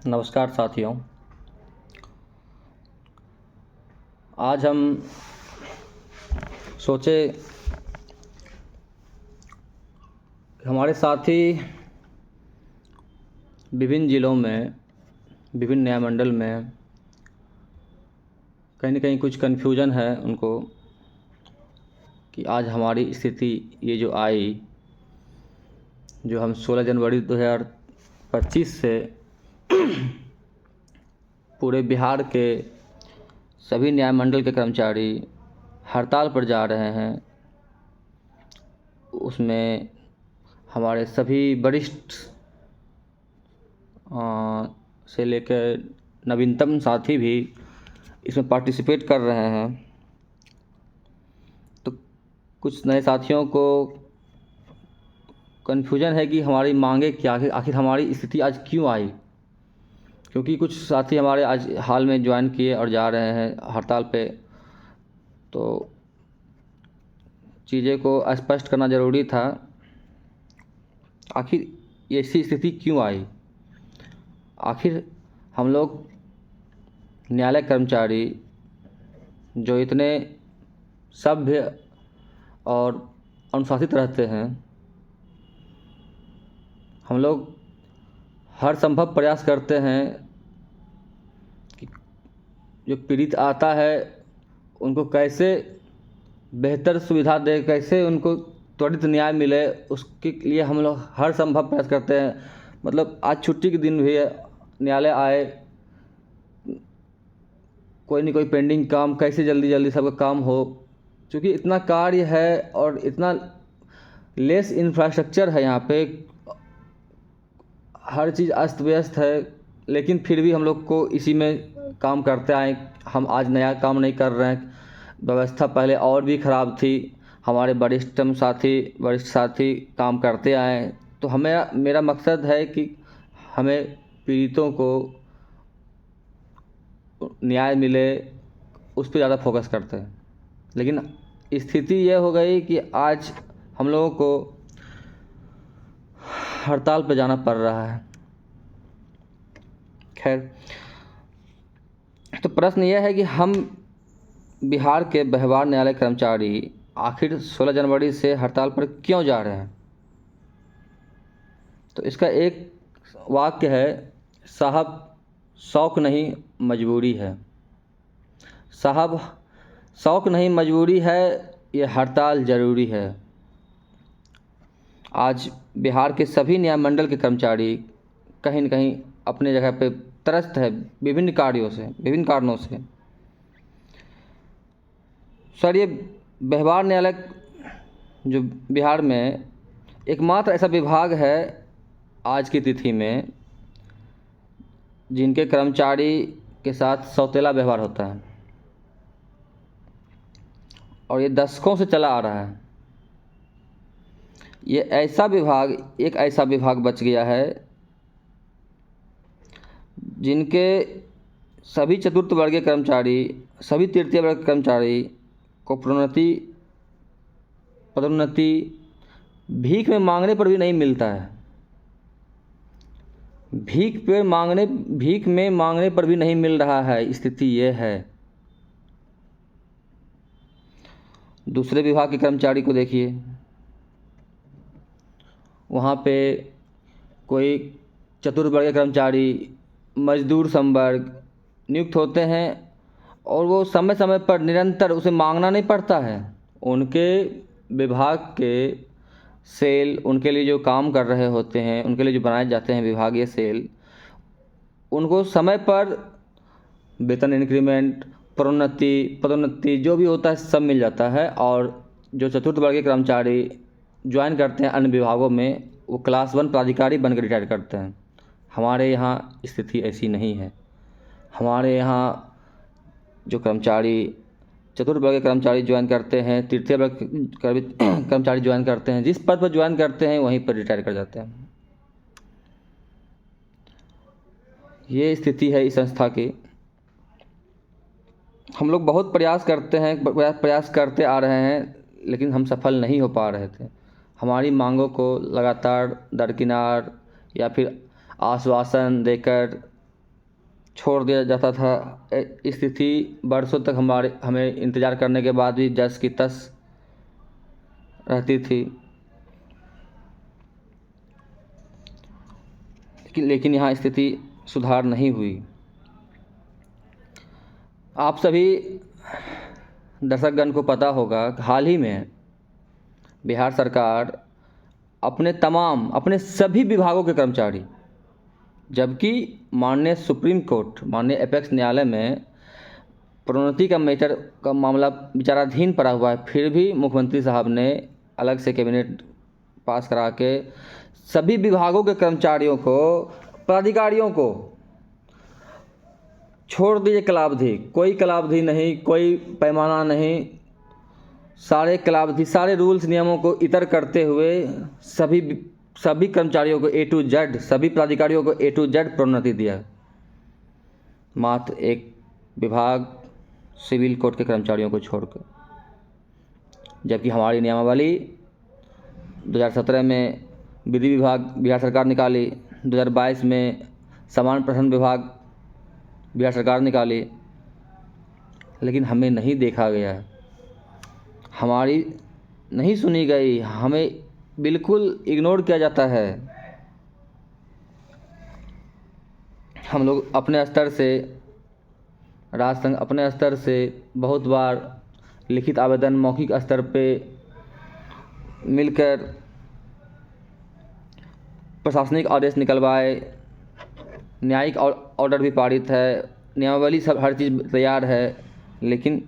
नमस्कार साथियों। आज हम सोचे हमारे साथी विभिन्न ज़िलों में, विभिन्न न्यायमंडल में कहीं न कहीं कुछ कन्फ्यूजन है उनको कि आज हमारी स्थिति ये जो आई, जो हम 16 जनवरी 2025 से पूरे बिहार के सभी न्यायमंडल के कर्मचारी हड़ताल पर जा रहे हैं। उसमें हमारे सभी वरिष्ठ से लेकर नवीनतम साथी भी इसमें पार्टिसिपेट कर रहे हैं। तो कुछ नए साथियों को कन्फ्यूजन है कि हमारी मांगे क्या है, आखिर हमारी स्थिति आज क्यों आई। क्योंकि कुछ साथी हमारे आज हाल में ज्वाइन किए और जा रहे हैं हड़ताल पे, तो चीज़ें को स्पष्ट करना ज़रूरी था। आखिर ऐसी स्थिति क्यों आई। आखिर हम लोग न्यायालय कर्मचारी जो इतने सभ्य और अनुशासित रहते हैं, हम लोग हर संभव प्रयास करते हैं कि जो पीड़ित आता है उनको कैसे बेहतर सुविधा दे, कैसे उनको त्वरित न्याय मिले, उसके लिए हम लोग हर संभव प्रयास करते हैं। मतलब आज छुट्टी के दिन भी न्यायालय आए, कोई नहीं कोई पेंडिंग काम कैसे जल्दी सबका काम हो। क्योंकि इतना कार्य है और इतना लेस इंफ्रास्ट्रक्चर है यहाँ पे, हर चीज़ अस्त व्यस्त है, लेकिन फिर भी हम लोग को इसी में काम करते आए। हम आज नया काम नहीं कर रहे हैं। व्यवस्था पहले और भी ख़राब थी, हमारे वरिष्ठ साथी काम करते आए। तो मेरा मकसद है कि हमें पीड़ितों को न्याय मिले, उस पर ज़्यादा फोकस करते हैं। लेकिन स्थिति ये हो गई कि आज हम लोगों को हड़ताल पर जाना पड़ रहा है। खैर, तो प्रश्न यह है कि हम बिहार के व्यवहार न्यायालय कर्मचारी आखिर 16 जनवरी से हड़ताल पर क्यों जा रहे हैं। तो इसका एक वाक्य है, साहब शौक़ नहीं मजबूरी है। साहब शौक़ नहीं मजबूरी है, ये हड़ताल ज़रूरी है। आज बिहार के सभी न्यायमंडल के कर्मचारी कहीं न कहीं अपने जगह पे त्रस्त है विभिन्न कारणों से। सर, ये व्यवहार न्यायालय जो बिहार में एकमात्र ऐसा विभाग है आज की तिथि में जिनके कर्मचारी के साथ सौतेला व्यवहार होता है, और ये दशकों से चला आ रहा है। एक ऐसा विभाग बच गया है जिनके सभी चतुर्थ वर्गीय कर्मचारी, सभी तृतीय वर्ग कर्मचारी को पदोन्नति भीख में मांगने पर भी नहीं मिलता है। भीख में मांगने पर भी नहीं मिल रहा है। स्थिति ये है। दूसरे विभाग के कर्मचारी को देखिए, वहाँ पे कोई चतुर्वर्गीय कर्मचारी, मजदूर संवर्ग नियुक्त होते हैं और वो समय समय पर निरंतर उसे मांगना नहीं पड़ता है। उनके विभाग के सेल उनके लिए जो काम कर रहे होते हैं, उनके लिए जो बनाए जाते हैं विभागीय सेल, उनको समय पर वेतन इंक्रीमेंट, पदोन्नति जो भी होता है सब मिल जाता है। और जो चतुर्थ वर्गीय कर्मचारी ज्वाइन करते हैं अन्य विभागों में, वो क्लास 1 प्राधिकारी बनकर रिटायर करते हैं। हमारे यहाँ स्थिति ऐसी नहीं है। हमारे यहाँ जो चतुर्थ वर्गीय कर्मचारी ज्वाइन करते हैं, तृतीय वर्ग कर्मचारी ज्वाइन करते हैं, जिस पद पर ज्वाइन करते हैं वहीं पर रिटायर कर जाते हैं। ये स्थिति है इस संस्था की। हम लोग बहुत प्रयास करते आ रहे हैं, लेकिन हम सफल नहीं हो पा रहे थे। हमारी मांगों को लगातार दरकिनार या फिर आश्वासन देकर छोड़ दिया जाता था। स्थिति बरसों तक हमें इंतज़ार करने के बाद भी जस की तस रहती थी। लेकिन यहाँ स्थिति सुधार नहीं हुई। आप सभी दर्शकगण को पता होगा कि हाल ही में बिहार सरकार अपने सभी विभागों के कर्मचारी, जबकि माननीय सुप्रीम कोर्ट, माननीय एपेक्स न्यायालय में प्रोन्नति का मामला विचाराधीन पड़ा हुआ है, फिर भी मुख्यमंत्री साहब ने अलग से कैबिनेट पास करा के सभी विभागों के कर्मचारियों को, पदाधिकारियों को छोड़ दिए कलावधि। कोई कलावधि नहीं, कोई पैमाना नहीं, सारे कलावधि, सारे रूल्स नियमों को इतर करते हुए सभी कर्मचारियों को A to Z, सभी पदाधिकारियों को A to Z प्रोन्नति दिया। मात्र एक विभाग सिविल कोर्ट के कर्मचारियों को छोड़कर, जबकि हमारी नियमावली 2017 में विधि विभाग बिहार सरकार निकाली, 2022 में समान प्रशासन विभाग बिहार सरकार निकाली, लेकिन हमें नहीं देखा गया, हमारी नहीं सुनी गई, हमें बिल्कुल इग्नोर किया जाता है। हम लोग अपने स्तर से, राष्ट्र संघ अपने स्तर से बहुत बार लिखित आवेदन, मौखिक स्तर पे मिलकर प्रशासनिक आदेश निकलवाए, न्यायिक ऑर्डर भी पारित है, नियमावली सब हर चीज़ तैयार है, लेकिन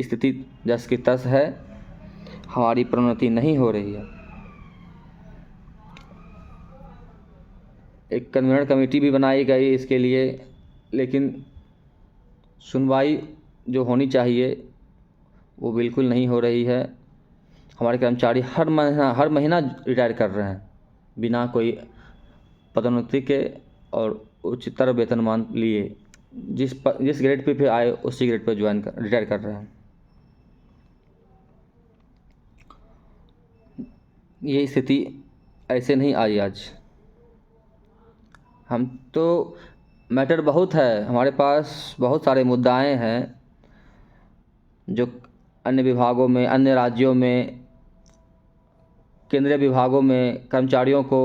स्थिति जस की तस है, हमारी प्रोन्नति नहीं हो रही है। एक कन्वीनर कमेटी भी बनाई गई इसके लिए, लेकिन सुनवाई जो होनी चाहिए वो बिल्कुल नहीं हो रही है। हमारे कर्मचारी हर महीना रिटायर कर रहे हैं बिना कोई पदोन्नति के और उच्चतर वेतनमान लिए। जिस ग्रेड पे आए उसी ग्रेड पे रिटायर कर रहे हैं। ये स्थिति ऐसे नहीं आई आज। हम तो मैटर बहुत है, हमारे पास बहुत सारे मुद्दाएं हैं जो अन्य विभागों में, अन्य राज्यों में, केंद्रीय विभागों में कर्मचारियों को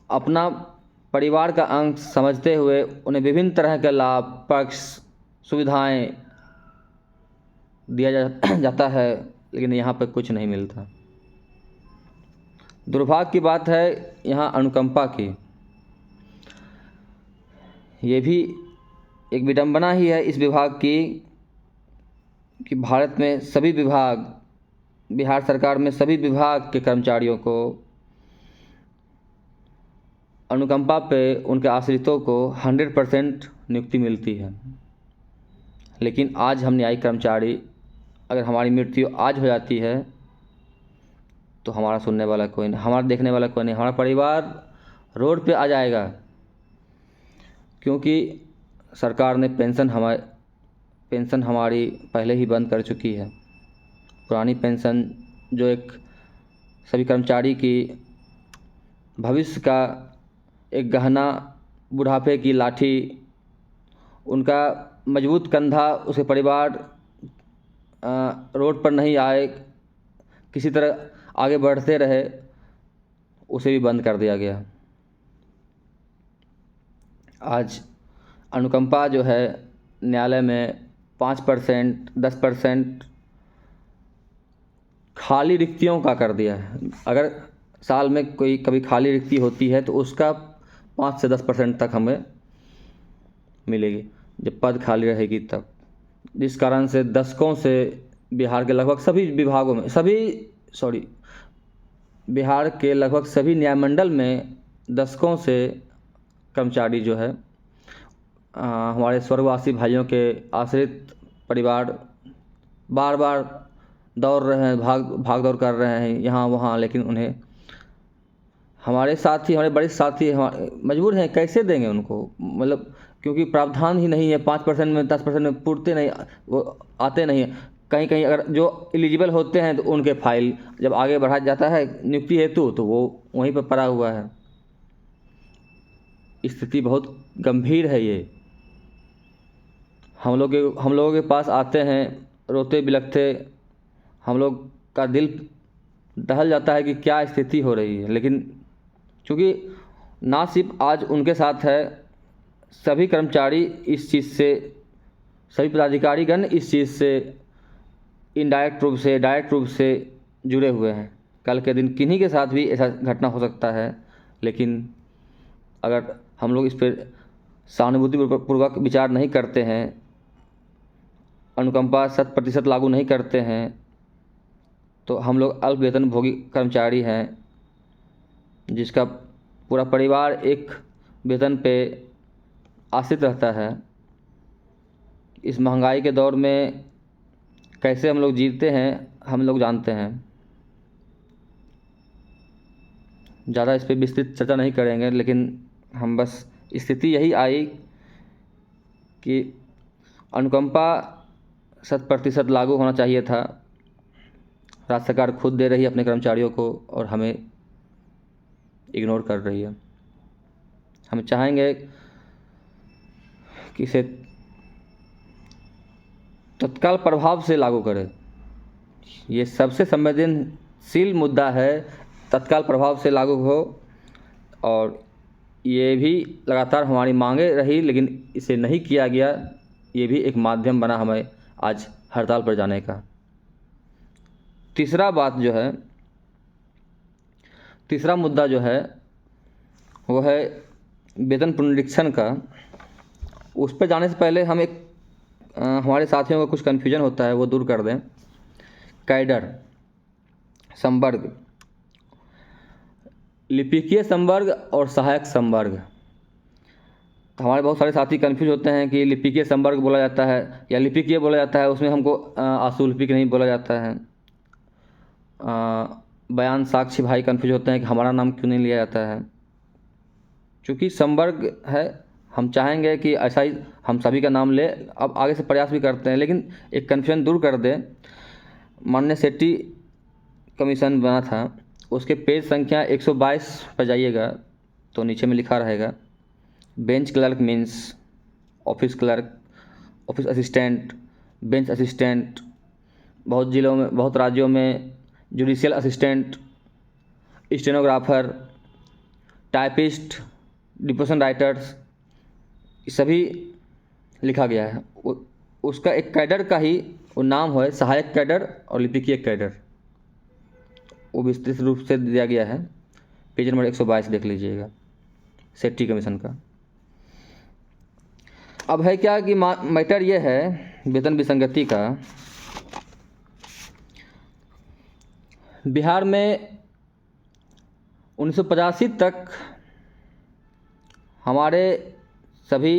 अपना परिवार का अंग समझते हुए उन्हें विभिन्न तरह के लाभ, पक्ष, सुविधाएं दिया जाता है, लेकिन यहाँ पर कुछ नहीं मिलता। दुर्भाग्य की बात है यहाँ अनुकंपा की। ये भी एक विडंबना ही है इस विभाग की कि भारत में सभी विभाग, बिहार सरकार में सभी विभाग के कर्मचारियों को अनुकंपा पे उनके आश्रितों को 100% नियुक्ति मिलती है। लेकिन आज हम न्यायिक कर्मचारी, अगर हमारी मृत्यु आज हो जाती है तो हमारा सुनने वाला कोई नहीं, हमारा देखने वाला कोई नहीं, हमारा परिवार रोड पे आ जाएगा, क्योंकि सरकार ने पेंशन हमारी पहले ही बंद कर चुकी है। पुरानी पेंशन जो एक सभी कर्मचारी की भविष्य का एक गहना, बुढ़ापे की लाठी, उनका मजबूत कंधा, उसके परिवार रोड पर नहीं आए, किसी तरह आगे बढ़ते रहे, उसे भी बंद कर दिया गया। आज अनुकंपा जो है न्यायालय में 5%, 10% खाली रिक्तियों का कर दिया है। अगर साल में कभी खाली रिक्ति होती है तो उसका 5 से 10% तक हमें मिलेगी, जब पद खाली रहेगी तब। जिस कारण से दशकों से बिहार के लगभग सभी विभागों में, बिहार के लगभग सभी न्यायमंडल में दशकों से कर्मचारी जो है, हमारे स्वर्गवासी भाइयों के आश्रित परिवार बार बार दौड़ रहे हैं, भाग दौड़ कर रहे हैं यहाँ वहाँ, लेकिन उन्हें हमारे साथी, हमारे बड़े साथी मजबूर हैं, कैसे देंगे उनको, मतलब क्योंकि प्रावधान ही नहीं है। 5% में, 10% में पूर्ते नहीं, वो आते नहीं हैं। कहीं कहीं अगर जो एलिजिबल होते हैं तो उनके फाइल जब आगे बढ़ा जाता है नियुक्ति हेतु, तो वो वहीं पर पड़ा हुआ है। स्थिति बहुत गंभीर है। ये हम लोगों के पास आते हैं रोते बिलखते, हम लोग का दिल दहल जाता है कि क्या स्थिति हो रही है। लेकिन क्योंकि ना सिर्फ आज उनके साथ है, सभी कर्मचारी इस चीज़ से, सभी पदाधिकारीगण इस चीज़ से इनडायरेक्ट रूप से डायरेक्ट रूप से जुड़े हुए हैं। कल के दिन किन्हीं के साथ भी ऐसा घटना हो सकता है। लेकिन अगर हम लोग इस पर सहानुभूतिपूर्वक विचार नहीं करते हैं, अनुकंपा 100% लागू नहीं करते हैं, तो हम लोग अल्प वेतन भोगी कर्मचारी हैं, जिसका पूरा परिवार एक वेतन पे आश्रित रहता है। इस महंगाई के दौर में कैसे हम लोग जीते हैं हम लोग जानते हैं। ज़्यादा इस पर विस्तृत चर्चा नहीं करेंगे, लेकिन हम बस स्थिति यही आई कि अनुकंपा 100% लागू होना चाहिए था। राज्य सरकार खुद दे रही है अपने कर्मचारियों को और हमें इग्नोर कर रही है। हम चाहेंगे कि इसे तत्काल प्रभाव से लागू करें। ये सबसे संवेदनशील मुद्दा है, तत्काल प्रभाव से लागू हो। और ये भी लगातार हमारी मांगे रही, लेकिन इसे नहीं किया गया। ये भी एक माध्यम बना हमें आज हड़ताल पर जाने का। तीसरा मुद्दा जो है वो है वेतन पुनरीक्षण का। उस पर जाने से पहले हम हमारे साथियों का कुछ कन्फ्यूजन होता है वो दूर कर दें। कैडर, संवर्ग, लिपिकीय संवर्ग और सहायक संवर्ग। तो हमारे बहुत सारे साथी कन्फ्यूज होते हैं कि लिपिकीय संवर्ग बोला जाता है या लिपिकीय बोला जाता है, उसमें हमको आशुलिपिक नहीं बोला जाता है। बयान साक्षी भाई कन्फ्यूज होते हैं कि हमारा नाम क्यों नहीं लिया जाता है। चूँकि संवर्ग है, हम चाहेंगे कि ऐसा ही हम सभी का नाम ले। अब आगे से प्रयास भी करते हैं, लेकिन एक कन्फ्यूजन दूर कर दें। माननीय सेट्टी कमीशन बना था, उसके पेज संख्या 122 पर जाइएगा तो नीचे में लिखा रहेगा bench clerk means office clerk, office assistant, bench assistant, बहुत जिलों में, बहुत राज्यों में judicial assistant, stenographer, typist, deposition writers, सभी लिखा गया है। उसका एक कैडर का ही वो नाम है सहायक कैडर और लिपिकीय कैडर, वो विस्तृत रूप से दिया गया है। पेज नंबर 122 देख लीजिएगा सेट्टी कमीशन का। अब है क्या कि मैटर ये है वेतन विसंगति का। बिहार में 1985 तक हमारे सभी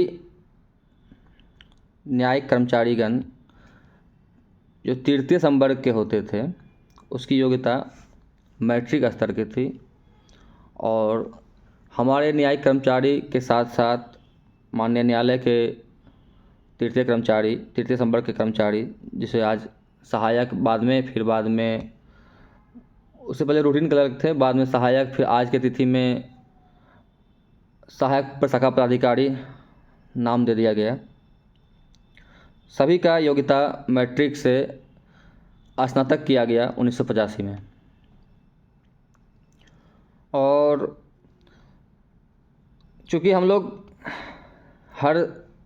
न्यायिक कर्मचारीगण जो तृतीय संवर्ग के होते थे, उसकी योग्यता मैट्रिक स्तर की थी। और हमारे न्यायिक कर्मचारी के साथ साथ माननीय न्यायालय के तृतीय संवर्ग के कर्मचारी, जिसे आज सहायक, बाद में, फिर बाद में, उससे पहले रूटीन क्लर्क थे, बाद में सहायक, फिर आज की तिथि में सहायक प्रशाखा पदाधिकारी नाम दे दिया गया। सभी का योग्यता मैट्रिक से स्नातक किया गया 1985 में। और चूँकि हम लोग हर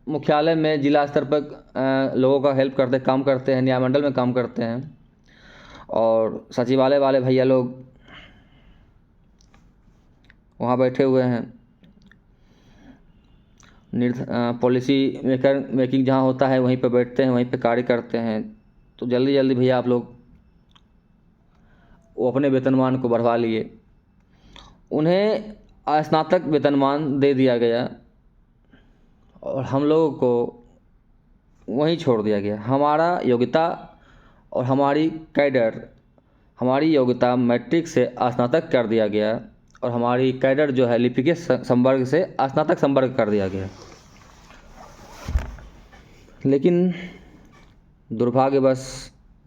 मुख्यालय में जिला स्तर पर लोगों का हेल्प करते, काम करते हैं, न्याय मंडल में काम करते हैं, और सचिवालय वाले भैया लोग वहाँ बैठे हुए हैं, पॉलिसी मेकिंग जहाँ होता है वहीं पे बैठते हैं, वहीं पे कार्य करते हैं। तो जल्दी जल्दी भैया आप लोग वो अपने वेतनमान को बढ़वा लिए। उन्हें स्नातक वेतनमान दे दिया गया और हम लोगों को वहीं छोड़ दिया गया। हमारा योग्यता और हमारी कैडर, हमारी योग्यता मैट्रिक से स्नातक कर दिया गया और हमारी कैडर जो है लिपिकीय संवर्ग से स्नातक संवर्ग कर दिया गया। लेकिन दुर्भाग्यवश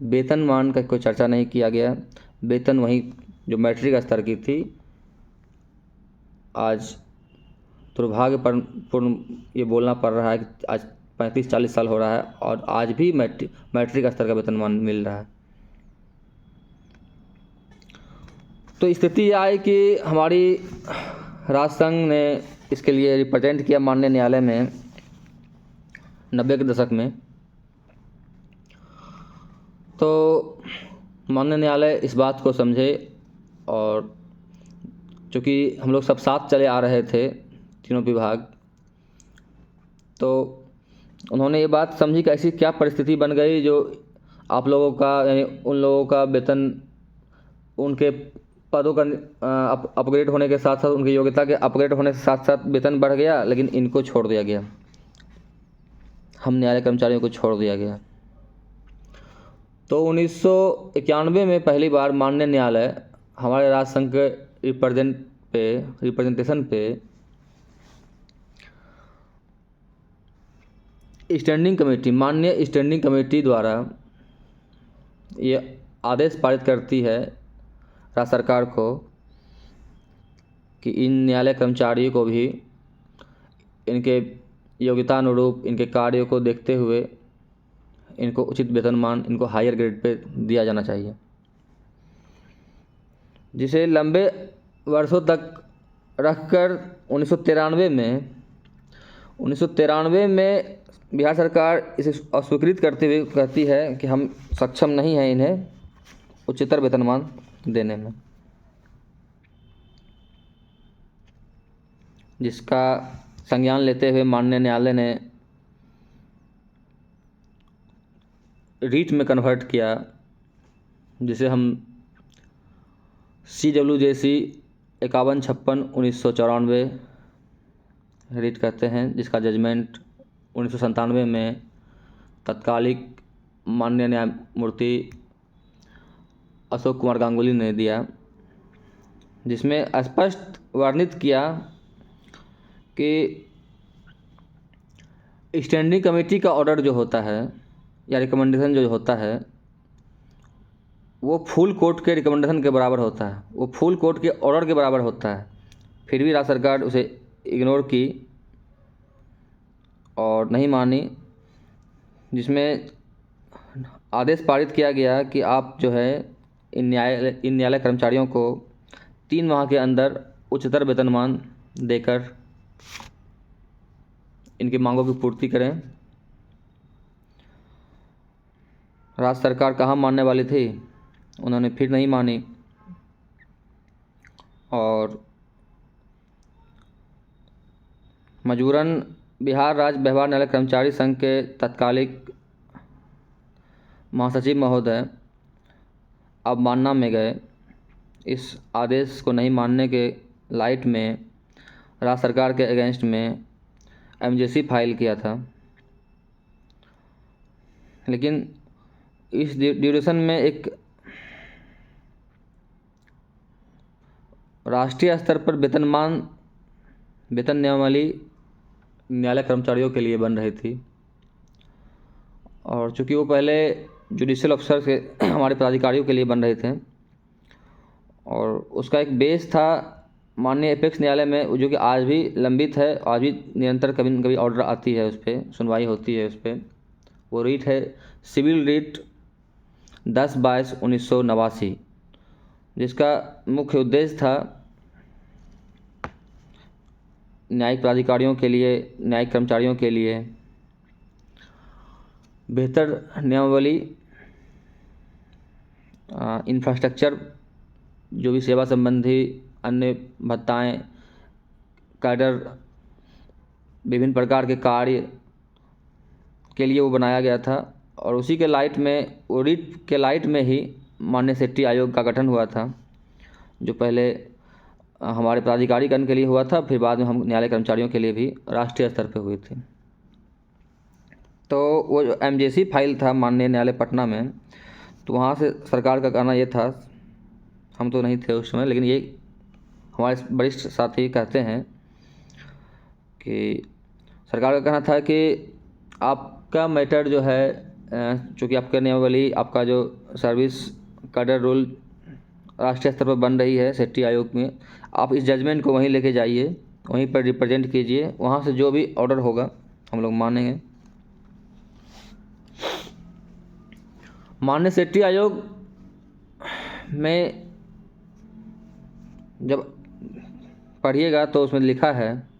वेतनमान का कोई चर्चा नहीं किया गया। वेतन वही जो मैट्रिक स्तर की थी आज दुर्भाग्यपूर्ण ये बोलना पड़ रहा है कि आज 35-40 साल हो रहा है और आज भी मैट्रिक स्तर का वेतनमान मिल रहा है। तो स्थिति यह आई कि हमारी राज्य संघ ने इसके लिए रिप्रेजेंट किया माननीय न्यायालय में 90 के दशक में। तो माननीय न्यायालय इस बात को समझे और चूँकि हम लोग सब साथ चले आ रहे थे तीनों विभाग, तो उन्होंने ये बात समझी कि ऐसी क्या परिस्थिति बन गई जो आप लोगों का यानी उन लोगों का वेतन उनके पदों का अपग्रेड होने के साथ साथ उनकी योग्यता के अपग्रेड होने के साथ साथ वेतन बढ़ गया, लेकिन इनको छोड़ दिया गया, हम न्यायालय कर्मचारियों को छोड़ दिया गया। तो 1991 में पहली बार माननीय न्यायालय हमारे राज्य संघ के रिप्रेजेंटेशन पे माननीय स्टैंडिंग कमेटी द्वारा ये आदेश पारित करती है राज्य सरकार को कि इन न्यायालय कर्मचारियों को भी इनके योग्यतानुरूप इनके कार्यों को देखते हुए इनको उचित वेतनमान, इनको हायर ग्रेड पे दिया जाना चाहिए, जिसे लंबे वर्षों तक रखकर 1993 में बिहार सरकार इसे अस्वीकृत करते हुए कहती है कि हम सक्षम नहीं हैं इन्हें उच्चतर वेतनमान देने में, जिसका संज्ञान लेते हुए माननीय न्यायालय ने रीट में कन्वर्ट किया, जिसे हम CWJC 5156/1994 रीट कहते हैं, जिसका जजमेंट 1997 में तत्कालिक माननीय न्यायमूर्ति अशोक कुमार गांगुली ने दिया, जिसमें स्पष्ट वर्णित किया कि स्टैंडिंग कमेटी का ऑर्डर जो होता है या रिकमेंडेशन जो होता है वो फुल कोर्ट के रिकमेंडेशन के बराबर होता है, वो फुल कोर्ट के ऑर्डर के बराबर होता है। फिर भी राज्य सरकार उसे इग्नोर की और नहीं मानी, जिसमें आदेश पारित किया गया कि आप जो है इन न्यायालय कर्मचारियों को 3 माह के अंदर उच्चतर वेतनमान देकर इनकी मांगों की पूर्ति करें। राज्य सरकार कहाँ मानने वाली थी, उन्होंने फिर नहीं मानी और मजबूरन बिहार राज्य व्यवहार न्यायालय कर्मचारी संघ के तत्कालिक महासचिव महोदय अवमानना में गए। इस आदेश को नहीं मानने के लाइट में राज्य सरकार के अगेंस्ट में MJC फाइल किया था, लेकिन इस ड्यूरेशन में एक राष्ट्रीय स्तर पर वेतन नियमावली न्यायालय कर्मचारियों के लिए बन रही थी और चूँकि वो पहले जुडिशियल अफसर के हमारे पदाधिकारियों के लिए बन रहे थे और उसका एक बेस था माननीय एपेक्स न्यायालय में, जो कि आज भी लंबित है, आज भी निरंतर कभी न कभी ऑर्डर आती है, उस पर सुनवाई होती है। उस पर वो रीट है सिविल रीट 10/22/1989, जिसका मुख्य उद्देश्य था न्यायिक प्राधिकारियों के लिए, न्यायिक कर्मचारियों के लिए बेहतर नियमावली, इंफ्रास्ट्रक्चर, जो भी सेवा संबंधी अन्य भत्ताएं, कैडर, विभिन्न प्रकार के कार्य के लिए वो बनाया गया था और उसी के लाइट में, वो रीट के लाइट में ही माननीय सेट्टी आयोग का गठन हुआ था, जो पहले हमारे प्राधिकारीकरण के लिए हुआ था, फिर बाद में हम न्यायालय कर्मचारियों के लिए भी राष्ट्रीय स्तर पर हुई थी। तो वो जो MJC फाइल था माननीय न्यायालय पटना में, तो वहाँ से सरकार का कहना ये था, हम तो नहीं थे उस समय, लेकिन ये हमारे वरिष्ठ साथी कहते हैं कि सरकार का कहना था कि आपका मैटर जो है, चूँकि आपका नियमावली, आपका जो सर्विस कैडर रूल राष्ट्रीय स्तर पर बन रही है सेट्टी आयोग में, आप इस जजमेंट को वहीं लेके जाइए वहीं पर रिप्रेजेंट कीजिए, वहाँ से जो भी ऑर्डर होगा हम लोग मानेंगे। माननीय सेठी आयोग में जब पढ़िएगा तो उसमें लिखा है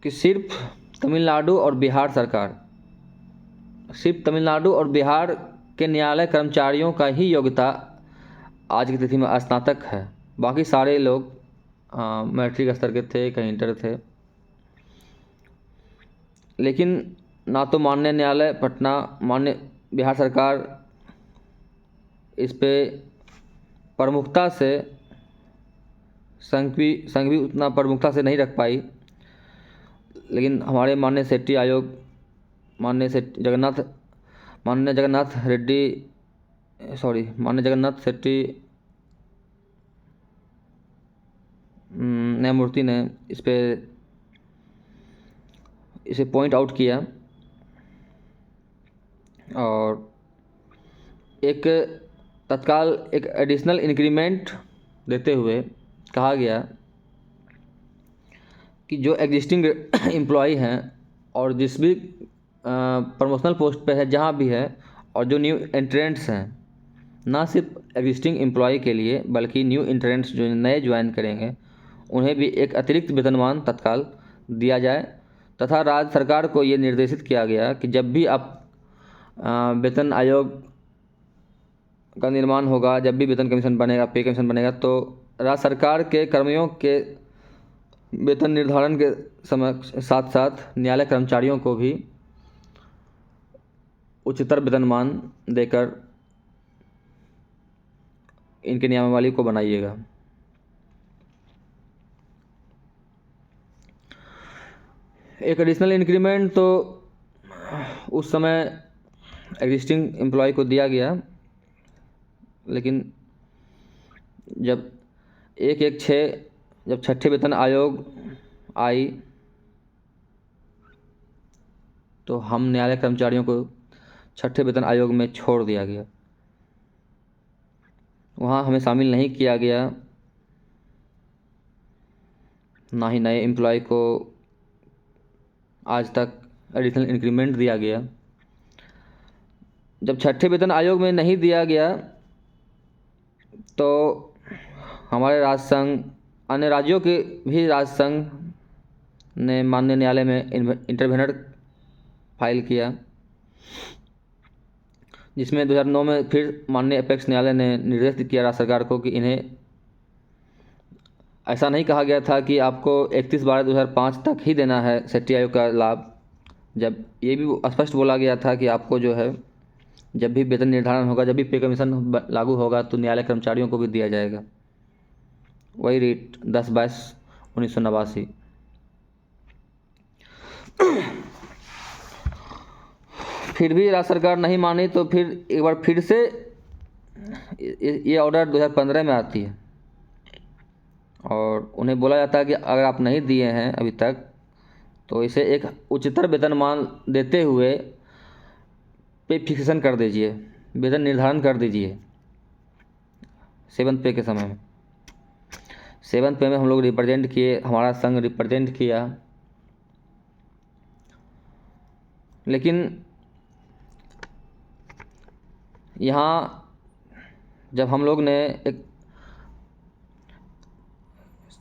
कि सिर्फ तमिलनाडु और बिहार सरकार, सिर्फ तमिलनाडु और बिहार के न्यायालय कर्मचारियों का ही योग्यता आज की तिथि में स्नातक है। बाकी सारे लोग मैट्रिक स्तर के थे, कहीं इंटर थे। लेकिन ना तो माननीय न्यायालय पटना, माननीय बिहार सरकार इस पे प्रमुखता से संघ भी उतना प्रमुखता से नहीं रख पाई। लेकिन हमारे माननीय सेठी आयोग, माननीय जगन्नाथ सेठी न्यायमूर्ति ने इसे पॉइंट आउट किया और एक तत्काल एक एडिशनल इंक्रीमेंट देते हुए कहा गया कि जो एग्जिस्टिंग एम्प्लॉय हैं और जिस भी प्रमोशनल पोस्ट पे है जहाँ भी है, और जो न्यू एंट्रेंट्स हैं, ना सिर्फ एग्जिस्टिंग एम्प्लॉय के लिए बल्कि न्यू एंट्रेंट्स जो नए ज्वाइन करेंगे उन्हें भी एक अतिरिक्त वेतनमान तत्काल दिया जाए। तथा राज्य सरकार को ये निर्देशित किया गया कि जब भी आप वेतन आयोग का निर्माण होगा, जब भी वेतन कमीशन बनेगा, पे कमीशन बनेगा, तो राज्य सरकार के कर्मियों के वेतन निर्धारण के समय साथ साथ न्यायालय कर्मचारियों को भी उच्चतर वेतनमान देकर इनके नियमावली को बनाइएगा। एक एडिशनल इंक्रीमेंट तो उस समय एग्जिस्टिंग एम्प्लॉय को दिया गया, लेकिन जब 1/1/6 जब छठे वेतन आयोग आई तो हम न्यायालय कर्मचारियों को छठे वेतन आयोग में छोड़ दिया गया। वहाँ हमें शामिल नहीं किया गया, ना ही नए एम्प्लॉय को आज तक एडिशनल इंक्रीमेंट दिया गया। जब छठे वेतन आयोग में नहीं दिया गया तो हमारे राज्य संघ, अन्य राज्यों के भी राज्य संघ ने माननीय न्यायालय में इंटरवेनर फाइल किया, जिसमें 2009 में फिर माननीय अपेक्स न्यायालय ने निर्देश किया राज्य सरकार को कि इन्हें ऐसा नहीं कहा गया था कि आपको 31/12/2005 तक ही देना है सेठी आयोग का लाभ, जब ये भी स्पष्ट बोला गया था कि आपको जो है जब भी वेतन निर्धारण होगा, जब भी पे कमीशन लागू होगा तो न्यायालय कर्मचारियों को भी दिया जाएगा। वही रेट 10/22/1989। फिर भी राज्य सरकार नहीं मानी तो फिर एक बार फिर से ये ऑर्डर 2015 में आती है और उन्हें बोला जाता है कि अगर आप नहीं दिए हैं अभी तक तो इसे एक उच्चतर वेतनमान देते हुए पे फिक्सेशन कर दीजिए, वेतन निर्धारण कर दीजिए 7th पे के समय में। 7th पे में हम लोग रिप्रेजेंट किए, हमारा संघ रिप्रेजेंट किया, लेकिन यहाँ जब हम लोग ने एक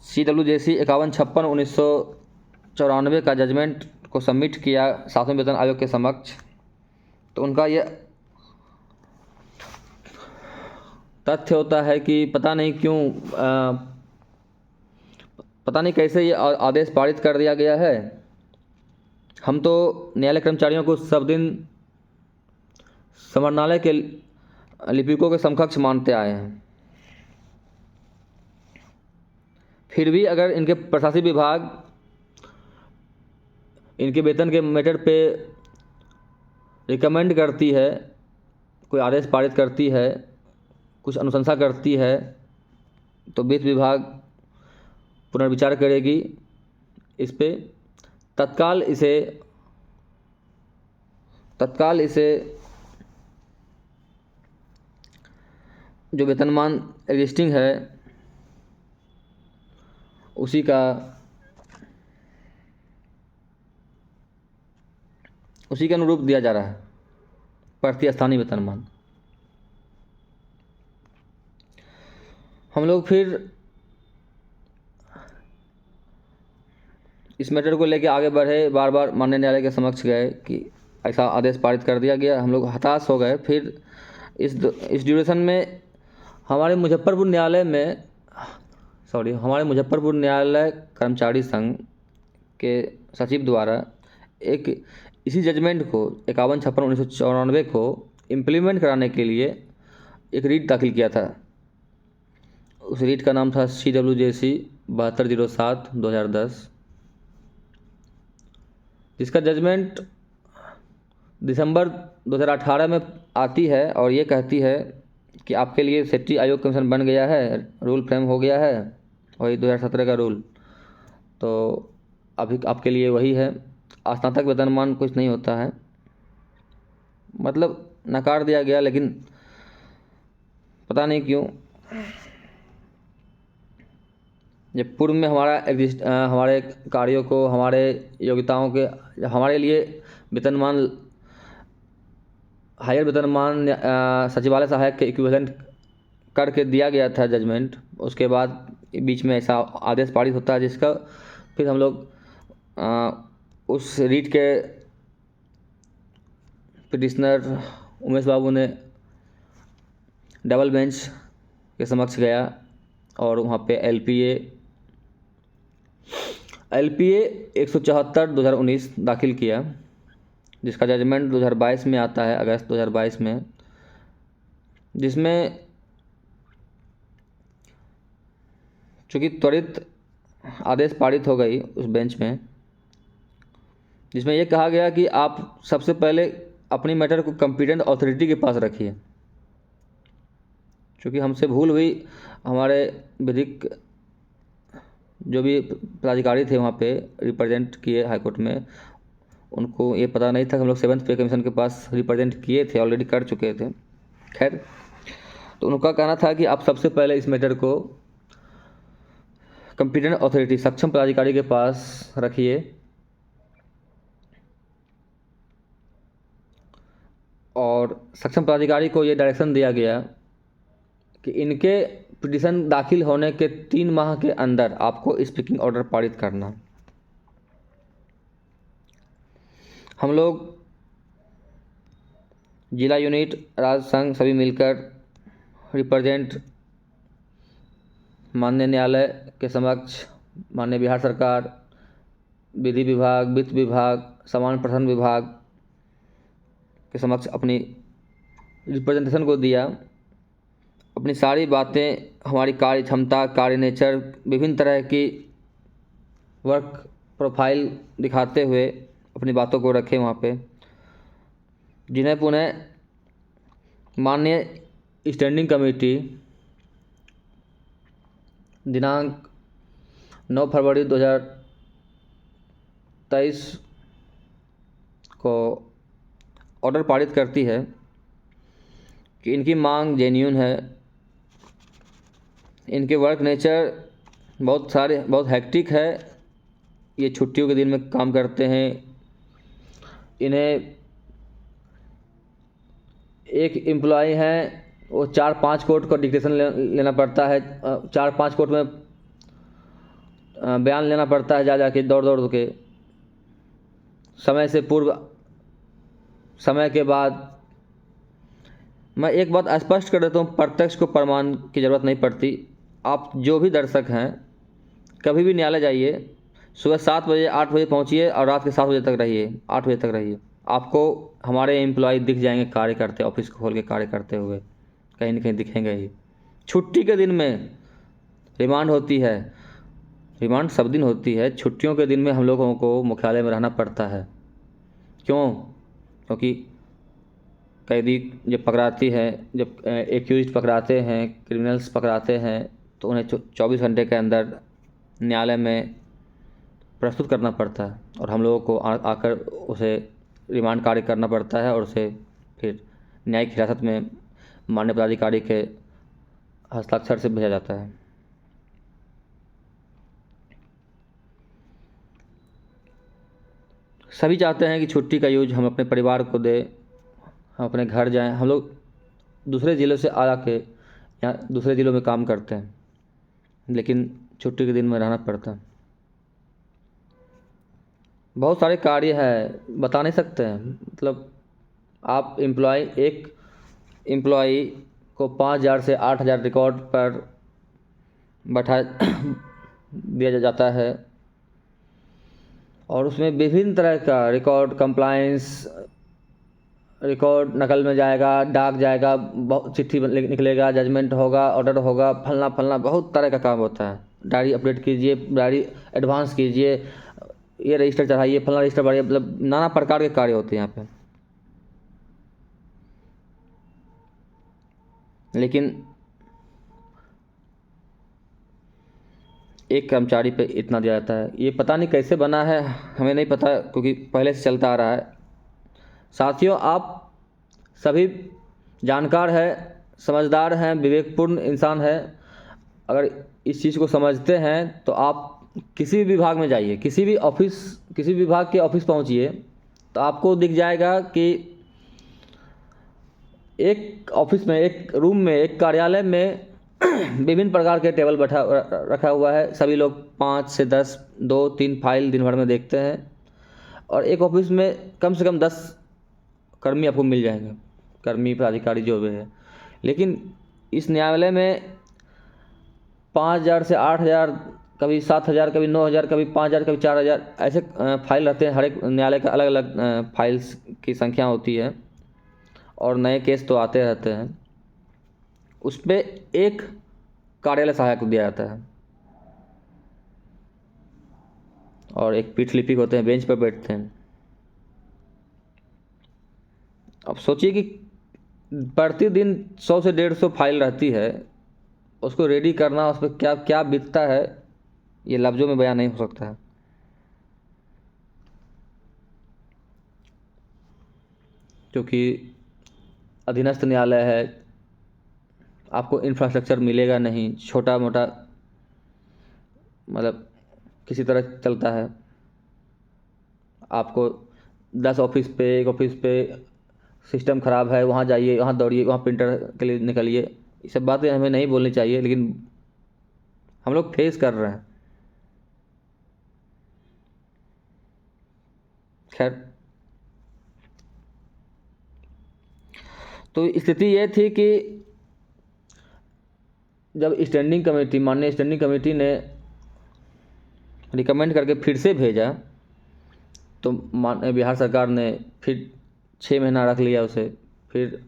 CWJC 5156/1994 का जजमेंट को सबमिट किया 7वें वेतन आयोग के समक्ष, तो उनका यह तथ्य होता है कि पता नहीं क्यों, पता नहीं कैसे ये आदेश पारित कर दिया गया है। हम तो न्यायालय कर्मचारियों को सब दिन समरणालय के लिपिकों के समकक्ष मानते आए हैं। फिर भी अगर इनके प्रशासनिक विभाग इनके वेतन के मैटर पे रिकमेंड करती है, कोई आदेश पारित करती है, कुछ अनुशंसा करती है, तो वित्त विभाग पुनर्विचार करेगी इस पे, तत्काल इसे जो वेतनमान एग्जिस्टिंग है उसी का अनुरूप दिया जा रहा है प्रति स्थानीय वेतनमान। हम लोग फिर इस मैटर को लेकर आगे बढ़े, बार बार माननीय न्यायालय के समक्ष गए कि ऐसा आदेश पारित कर दिया गया। हम लोग हताश हो गए। फिर इस ड्यूरेशन में हमारे मुजफ्फरपुर न्यायालय कर्मचारी संघ के सचिव द्वारा एक इसी जजमेंट को 51-56-1994 को इम्प्लीमेंट कराने के लिए एक रीट दाखिल किया था। उस रीट का नाम था CWJC 7207/2010, जिसका जजमेंट दिसंबर 2018 में आती है और ये कहती है कि आपके लिए सेफ्टी आयोग कमीशन बन गया है, रूल फ्रेम हो गया है, वही 2017 का रूल। तो अभी आपके लिए वही है, स्नातक वेतनमान कुछ नहीं होता है, मतलब नकार दिया गया। लेकिन पता नहीं क्यों जब पूर्व में हमारे कार्यों को, हमारे योग्यताओं के, हमारे लिए वेतनमान, हायर वेतनमान सचिवालय सहायक के इक्विवेलेंट करके दिया गया था जजमेंट, उसके बाद बीच में ऐसा आदेश पारित होता है जिसका फिर हम लोग उस रीट के पिटिशनर उमेश बाबू ने डबल बेंच के समक्ष गया और वहाँ पे LPA 174/2019 दाखिल किया, जिसका जजमेंट 2022 में आता है, अगस्त 2022 में, जिसमें चूँकि त्वरित आदेश पारित हो गई उस बेंच में, जिसमें यह कहा गया कि आप सबसे पहले अपनी मैटर को कॉम्पिटेंट अथॉरिटी के पास रखिए। चूँकि हमसे भूल हुई, हमारे विधिक जो भी पदाधिकारी थे वहाँ पे रिप्रेजेंट किए हाईकोर्ट में, उनको ये पता नहीं था कि हम लोग 7th पे कमीशन के पास रिप्रेजेंट किए थे, ऑलरेडी कर चुके थे। खैर, तो उनका कहना था कि आप सबसे पहले इस मैटर को कॉम्पिटेंट अथॉरिटी, सक्षम पदाधिकारी के पास रखिए और सक्षम पदाधिकारी को ये डायरेक्शन दिया गया कि इनके पिटीशन दाखिल होने के 3 माह के अंदर आपको स्पीकिंग ऑर्डर पारित करना। हम लोग जिला यूनिट, राज्य संघ सभी मिलकर रिप्रेजेंट माननीय न्यायालय के समक्ष, माननीय बिहार सरकार, विधि विभाग, वित्त विभाग, सामान्य प्रशासन विभाग के समक्ष अपनी रिप्रेजेंटेशन को दिया। अपनी सारी बातें, हमारी कार्य क्षमता, कार्य नेचर, विभिन्न तरह की वर्क प्रोफाइल दिखाते हुए अपनी बातों को रखे वहाँ पे, जिन्हें पुनः माननीय स्टैंडिंग कमेटी दिनांक 9 फरवरी 2023 को ऑर्डर पारित करती है कि इनकी मांग जेन्युइन है, इनके वर्क नेचर बहुत हेक्टिक है, ये छुट्टियों के दिन में काम करते हैं, इन्हें एक एम्प्लॉय हैं वो 4-5 कोर्ट का डिक्टेशन लेना पड़ता है, 4-5 कोर्ट में बयान लेना पड़ता है, जा के दौड़ के, समय से पूर्व, समय के बाद। मैं एक बात स्पष्ट कर देता हूँ, प्रत्यक्ष को प्रमाण की ज़रूरत नहीं पड़ती। आप जो भी दर्शक हैं, कभी भी न्यायालय जाइए, सुबह 7 बजे 8 बजे पहुँचिए और रात के 7 बजे तक रहिए, 8 बजे तक रहिए, आपको हमारे एम्प्लॉय दिख जाएंगे कार्य करते, ऑफिस खोल के कार्य करते हुए, कहीं न कहीं दिखेंगे ही। छुट्टी के दिन में रिमांड होती है, रिमांड सब दिन होती है, छुट्टियों के दिन में हम लोगों को मुख्यालय में रहना पड़ता है। क्यों? क्योंकि कैदी जब पकड़ाती है, जब एक्यूज्ड पकड़ाते हैं, क्रिमिनल्स पकड़ाते हैं, तो उन्हें 24 घंटे के अंदर न्यायालय में प्रस्तुत करना पड़ता है और हम लोगों को आकर उसे रिमांड कार्य करना पड़ता है और उसे फिर न्यायिक हिरासत में माननीय पदाधिकारी के हस्ताक्षर से भेजा जाता है। सभी चाहते हैं कि छुट्टी का यूज हम अपने परिवार को दें, हम अपने घर जाएं। हम लोग दूसरे ज़िलों से आ के यहाँ दूसरे ज़िलों में काम करते हैं, लेकिन छुट्टी के दिन में रहना पड़ता है। बहुत सारे कार्य है, बता नहीं सकते हैं। मतलब आप एक एम्प्लॉई को 5,000 से 8,000 रिकॉर्ड पर बैठा दिया जाता है, और उसमें विभिन्न तरह का रिकॉर्ड, कंप्लायंस रिकॉर्ड नकल में जाएगा, डाक जाएगा, बहुत चिट्ठी निकलेगा, जजमेंट होगा, ऑर्डर होगा, फलना फलना बहुत तरह का काम होता है। डायरी अपडेट कीजिए, डायरी एडवांस कीजिए, ये रजिस्टर चढ़ाइए, फलना रजिस्टर बढ़ाइए, मतलब नाना प्रकार के कार्य होते हैं यहाँ पे। लेकिन एक कर्मचारी पे इतना दिया जाता है, ये पता नहीं कैसे बना है, हमें नहीं पता, क्योंकि पहले से चलता आ रहा है। साथियों, आप सभी जानकार हैं, समझदार हैं, विवेकपूर्ण इंसान हैं। अगर इस चीज़ को समझते हैं तो आप किसी भी विभाग में जाइए, किसी भी विभाग के ऑफिस पहुंचिए, तो आपको दिख जाएगा कि एक ऑफिस में, एक रूम में, एक कार्यालय में विभिन्न प्रकार के टेबल रखा हुआ है। सभी लोग 5 से 10, 2-3 फाइल दिन भर में देखते हैं, और एक ऑफिस में कम से कम 10 कर्मी आपको मिल जाएंगे, कर्मी पदाधिकारी जो भी है। लेकिन इस न्यायालय में 5,000 से 8,000, कभी 7,000, कभी 9,000, कभी 5,000, कभी 4,000 ऐसे फाइल रहते हैं। हर एक न्यायालय का अलग अलग फाइल्स की संख्या होती है, और नए केस तो आते रहते हैं। उस पर एक कार्यालय सहायक दिया जाता है, और एक पीठ लिपिक होते हैं, बेंच पर बैठते हैं। अब सोचिए कि प्रतिदिन 100 से 150 फाइल रहती है, उसको रेडी करना, उस पर क्या क्या बीतता है, ये लफ्ज़ों में बयान नहीं हो सकता है। क्योंकि अधीनस्थ न्यायालय है, आपको इंफ्रास्ट्रक्चर मिलेगा नहीं, छोटा मोटा मतलब किसी तरह चलता है। आपको 10 ऑफिस पे, एक ऑफिस पे सिस्टम ख़राब है, वहाँ जाइए, वहाँ दौड़िए, वहाँ प्रिंटर के लिए निकलिए। ये सब बातें हमें नहीं बोलनी चाहिए, लेकिन हम लोग फेस कर रहे हैं। खैर, तो स्थिति ये थी कि जब माननीय स्टैंडिंग कमेटी ने रिकमेंड करके फिर से भेजा, तो बिहार सरकार ने फिर 6 महीना रख लिया उसे। फिर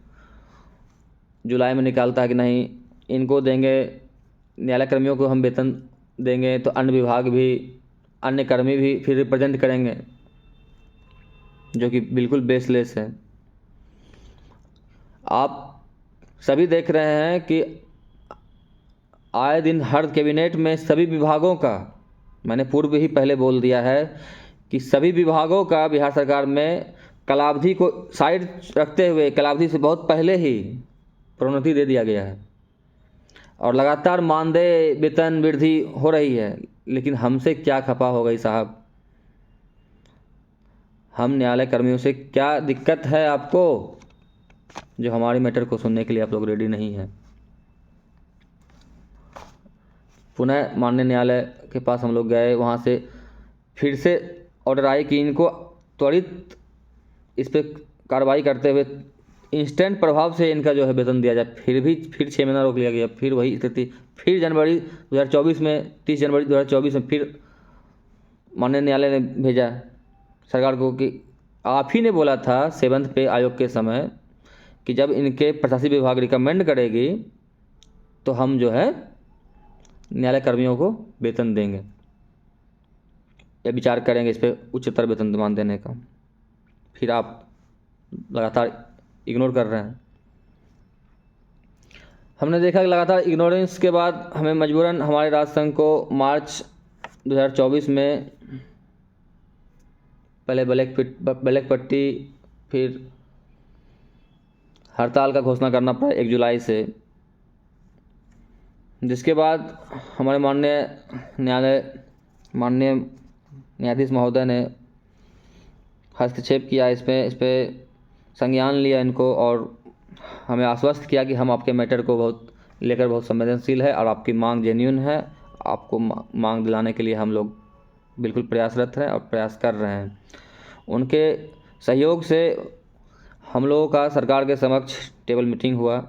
जुलाई में निकालता है कि नहीं, इनको देंगे, न्यायालय कर्मियों को हम वेतन देंगे, तो अन्य विभाग भी, अन्य कर्मी भी फिर रिप्रेजेंट करेंगे, जो कि बिल्कुल बेसलेस है। आप सभी देख रहे हैं कि आए दिन हर कैबिनेट में सभी विभागों का, मैंने पूर्व ही पहले बोल दिया है कि सभी विभागों का बिहार सरकार में कलावधि को साइड रखते हुए, कलावधि से बहुत पहले ही प्रोन्नति दे दिया गया है, और लगातार मानदेय वेतन वृद्धि हो रही है। लेकिन हमसे क्या खपा हो गई साहब? हम न्यायालय कर्मियों से क्या दिक्कत है आपको, जो हमारी मैटर को सुनने के लिए आप लोग रेडी नहीं हैं? पुनः माननीय न्यायालय के पास हम लोग गए, वहाँ से फिर से ऑर्डर आई कि इनको त्वरित इस पर कार्रवाई करते हुए इंस्टेंट प्रभाव से इनका जो है वेतन दिया जाए। फिर 6 महीना रोक लिया गया। फिर वही स्थिति, फिर जनवरी 2024 में, 30 जनवरी 2024 में फिर माननीय न्यायालय ने भेजा सरकार को कि आप ही ने बोला था 7th पे आयोग के समय कि जब इनके प्रशासनिक विभाग रिकमेंड करेगी तो हम जो है न्यायालय कर्मियों को वेतन देंगे, या विचार करेंगे इस पर उच्चतर वेतन देने का। फिर आप लगातार इग्नोर कर रहे हैं। हमने देखा कि लगातार इग्नोरेंस के बाद हमें मजबूरन हमारे राज्य संघ को मार्च 2024 में पहले ब्लैक पट्टी, फिर हड़ताल का घोषणा करना पड़ा 1 जुलाई से, जिसके बाद हमारे माननीय न्यायाधीश महोदय ने हस्तक्षेप किया, इस पे संज्ञान लिया इनको, और हमें आश्वस्त किया कि हम आपके मैटर को बहुत संवेदनशील है और आपकी मांग जेन्युइन है। आपको मांग दिलाने के लिए हम लोग बिल्कुल प्रयासरत हैं और प्रयास कर रहे हैं। उनके सहयोग से हम लोगों का सरकार के समक्ष टेबल मीटिंग हुआ,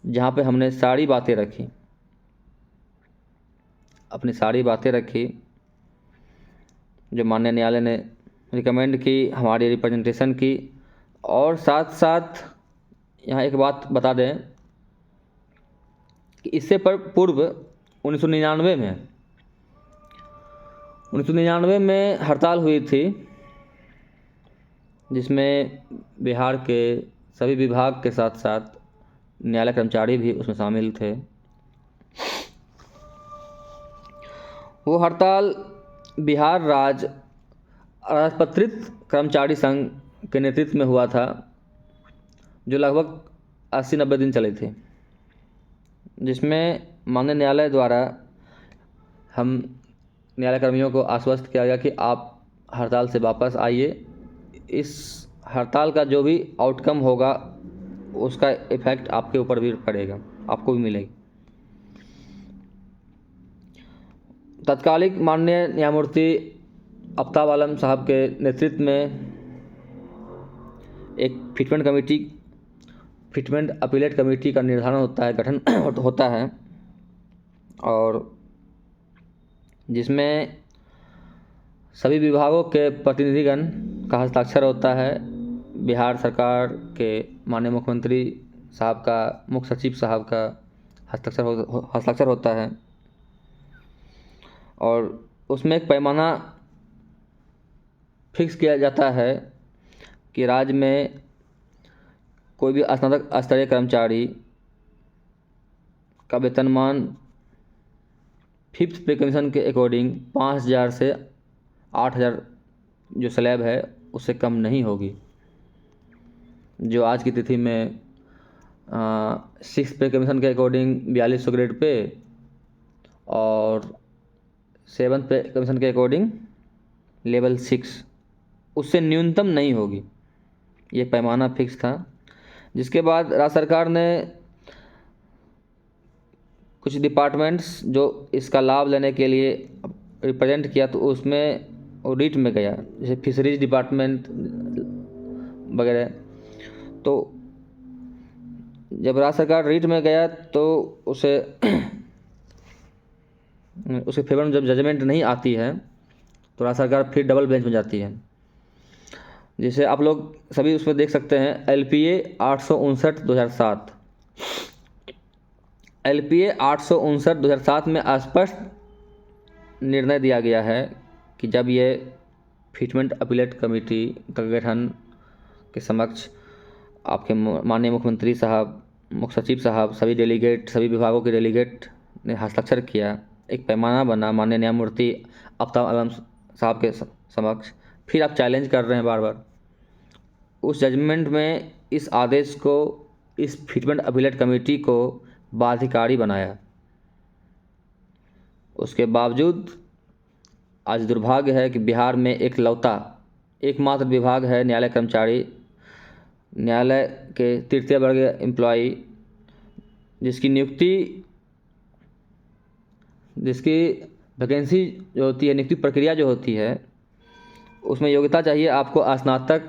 जहाँ पे हमने सारी बातें रखी, अपनी सारी बातें रखी जो माननीय न्यायालय ने रिकमेंड की, हमारी रिप्रेजेंटेशन की। और साथ साथ यहाँ एक बात बता दें कि इससे पूर्व 1999 में हड़ताल हुई थी, जिसमें बिहार के सभी विभाग के साथ साथ न्यायालय कर्मचारी भी उसमें शामिल थे। वो हड़ताल बिहार राज्य अराजपत्रित कर्मचारी संघ के नेतृत्व में हुआ था, जो लगभग 80-90 दिन चले थे, जिसमें माननीय न्यायालय द्वारा हम न्यायालय कर्मियों को आश्वस्त किया गया कि आप हड़ताल से वापस आइए। इस हड़ताल का जो भी आउटकम होगा उसका इफेक्ट आपके ऊपर भी पड़ेगा, आपको भी मिलेगी। तत्कालिक माननीय न्यायमूर्ति आफ्ताब आलम साहब के नेतृत्व में एक फिटमेंट अपीलेट कमेटी का निर्धारण होता है, गठन होता है, और जिसमें सभी विभागों के प्रतिनिधिगण का हस्ताक्षर होता है। बिहार सरकार के माननीय मुख्यमंत्री साहब का, मुख्य सचिव साहब का हस्ताक्षर होता है, और उसमें एक पैमाना फिक्स किया जाता है कि राज्य में कोई भी स्नातक स्तरीय कर्मचारी का वेतनमान 5th पे कमीशन के अकॉर्डिंग 5,000 से 8,000 जो स्लैब है उससे कम नहीं होगी। जो आज की तिथि में 6th पे कमीशन के अकॉर्डिंग 4200 ग्रेड पे और 7th पे कमीशन के अकॉर्डिंग लेवल 6, उससे न्यूनतम नहीं होगी। ये पैमाना फिक्स था। जिसके बाद राज्य सरकार ने कुछ डिपार्टमेंट्स जो इसका लाभ लेने के लिए रिप्रेजेंट किया, तो उसमें ऑडिट में गया, जैसे फिशरीज डिपार्टमेंट वगैरह। तो जब राज्य सरकार रीट में गया तो उसके फेवर में जब जजमेंट नहीं आती है तो राज्य सरकार फिर डबल बेंच में जाती है। जैसे आप लोग सभी उसमें देख सकते हैं, LPA 859/2007 में स्पष्ट निर्णय दिया गया है कि जब ये फिटमेंट अपीलेट कमेटी का गठन के समक्ष आपके माननीय मुख्यमंत्री साहब, मुख्य सचिव साहब, सभी डेलीगेट, सभी विभागों के डेलीगेट ने हस्ताक्षर किया, एक पैमाना बना माननीय न्यायमूर्ति आफ्ताब आलम साहब के समक्ष, फिर आप चैलेंज कर रहे हैं बार बार। उस जजमेंट में इस आदेश को, इस फिटमेंट अपीलेट कमेटी को बाध्यकारी बनाया। उसके बावजूद आज दुर्भाग्य है कि बिहार में एकमात्र विभाग है न्यायालय कर्मचारी, न्यायालय के तृतीय वर्ग एम्प्लॉई, जिसकी वैकेंसी जो होती है, नियुक्ति प्रक्रिया जो होती है, उसमें योग्यता चाहिए आपको स्नातक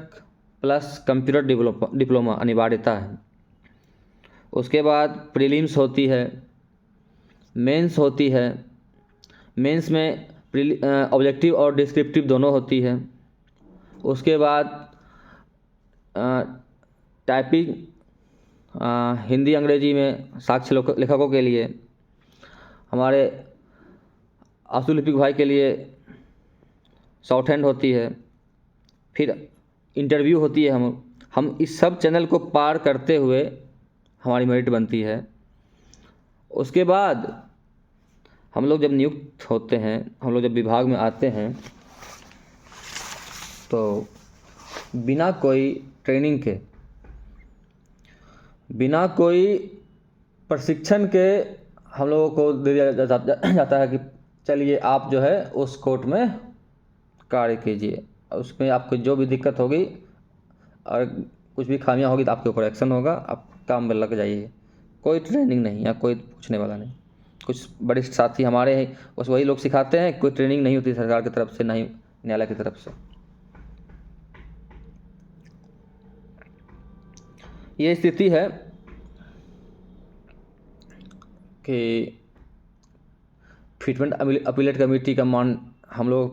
प्लस कंप्यूटर डिप्लोमा अनिवार्यता है। उसके बाद प्रीलिम्स होती है, मेंस होती है। मेंस में ऑब्जेक्टिव और डिस्क्रिप्टिव दोनों होती है। उसके बाद टाइपिंग हिंदी अंग्रेजी में साक्ष्य लेखकों के लिए, हमारे आशुलिपिक भाई के लिए शॉर्ट हैंड होती है। फिर इंटरव्यू होती है। हम इस सब चैनल को पार करते हुए हमारी मेरिट बनती है। उसके बाद हम लोग जब नियुक्त होते हैं, हम लोग जब विभाग में आते हैं, तो बिना कोई ट्रेनिंग के, बिना कोई प्रशिक्षण के हम लोगों को दे दिया जाता है कि चलिए आप जो है उस कोर्ट में कार्य कीजिए उसमें आपको जो भी दिक्कत होगी और कुछ भी खामियां होगी तो आपके ऊपर एक्शन होगा, आप काम में लग जाइए। कोई ट्रेनिंग नहीं या कोई पूछने वाला नहीं। कुछ वरिष्ठ साथी हमारे हैं, बस वही लोग सिखाते हैं, कोई ट्रेनिंग नहीं होती सरकार की तरफ से, नहीं न्यायालय की तरफ से। ये स्थिति है कि फिटमेंट अपीलेट कमेटी का मान हम लोगों